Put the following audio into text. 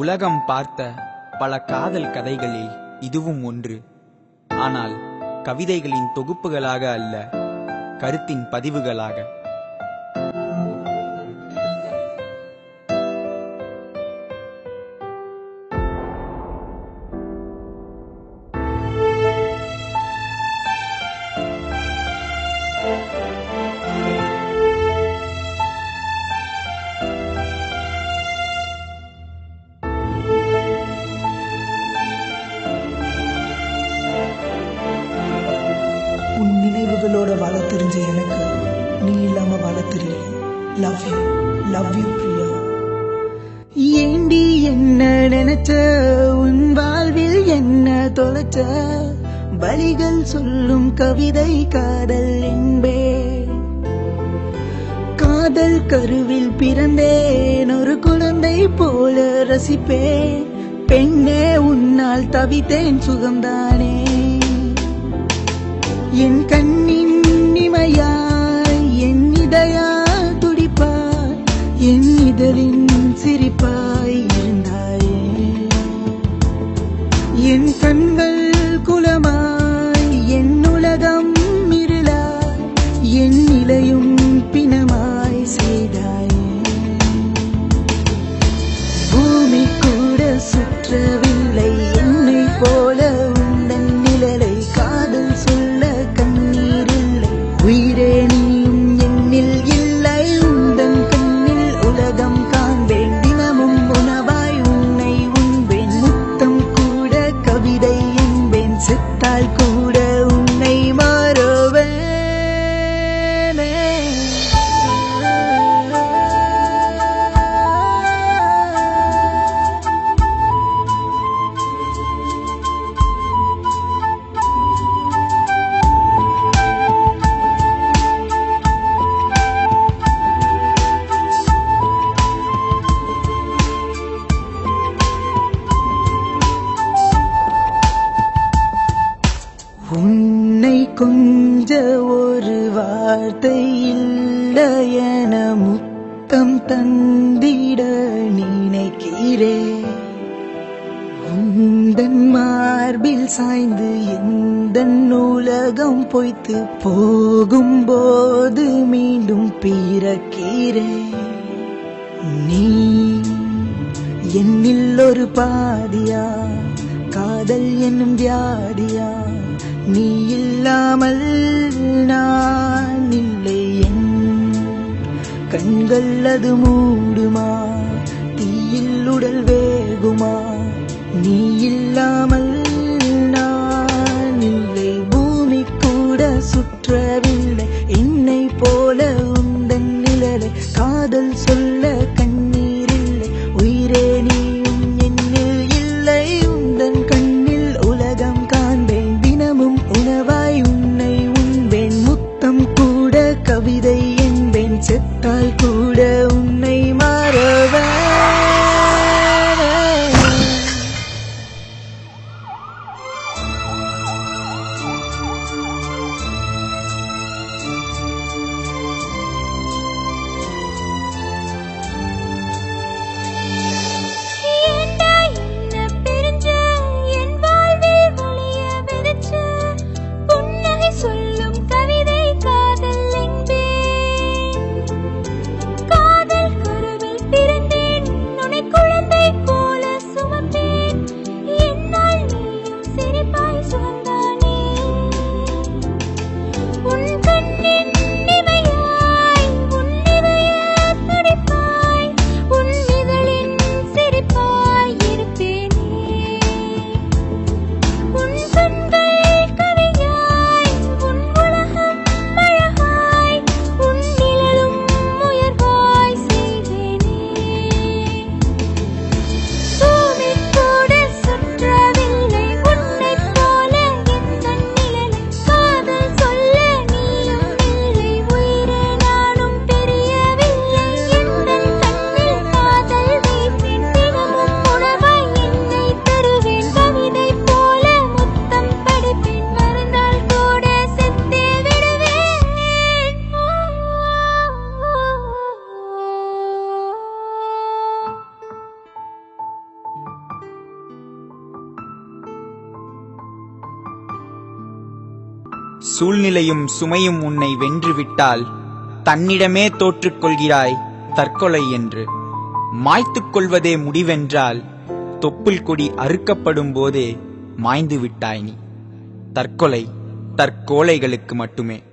உலகம் பார்த்த பல காதல் கதைகளில் இதுவும் ஒன்று. ஆனால் கவிதைகளின் தொகுப்புகளாக அல்ல, கருத்தின் பதிவுகளாக. உன் நினைவுகளோட வாழ தெரிஞ்ச எனக்கு நீ இல்லாம வாழ தெரியல. Love you Priya. ஏண்டி என்ன நினைச்ச, உன் வாழ்வில் என்ன தொலைச்ச, வழிகள் சொல்லும் கவிதை காதல் என்பே. காதல் கருவில் பிறந்தேன், ஒரு குழந்தை போல ரசிப்பேன். பெண்ணே உன்னால் தவித்தேன், சுகம்தானே. என் கண்ணின் இமையாய் என் இதயா துடிப்பாய், என் இதழின் சிரிப்பாய் இருந்தாயே. என் கண்கள் குலமாய் என் உலகம் இருளாய், என் நிலையும் பிணமாய் செய்தாயே. பூமி கூட சுற்றவில்லை என்னை போல உந்தன் நிழலை, காதல் சொல்ல கண்ணீர் இல்லை. உயிரே நீயும் என்னில் இல்லை, உந்தன் கண்ணில் உலகம் காண்பேன். தினமும் உணவாய் உன்னை உண்பேன், முத்தம் கூட கவிதை என்பேன். செத்தால் கூட உன்னை மாறுவேன். உன்னை கொஞ்ச ஒரு வார்த்தை இல்லையென முத்தம் தந்திட நினைக்கிறேன். உந்தன் மார்பில் சாய்ந்து எந்தன் உலகம் பொய்த்து போகும்போது மீண்டும் பிறக்கிறேன். நீ என்னில் ஒரு பாதியா, காதல் என்னும் வியாதியா. நீ இல்லாமல் நான் இல்லை, என் கண்கள் அது மூடுமா, தீயில் உடல் வேகுமா. நீ இல்லாமல் நான் இல்லை, பூமி கூட சுற்றவில்லை என்னை போல உந்தன் நிழலை. காதல் சொல்ல கண்ணீர் இல்லை, உயிரே நீயும் என்னில் இல்லை. உந்தன் கண்ணில் உலகம் காண்பேன், தினமும் உணவாய் உன்னை உண்பேன். முத்தம் கூட கவிதை என்பேன், செத்தால் கூட உன்னை மாறுவேன். சொல்லும் கவிதை காதல் என்பேன். காதல் சூழ்நிலையும் சுமையும் உன்னை வென்றுவிட்டால் தன்னிடமே தோற்றுக் கொள்கிறாய் தற்கொலை என்று. மாய்த்துக் கொள்வதே முடிவென்றால் தொப்புள் கொடி அறுக்கப்படும் போதே மாய்ந்து விட்டாய் நீ. தற்கொலை தற்கோலைகளுக்கு மட்டுமே.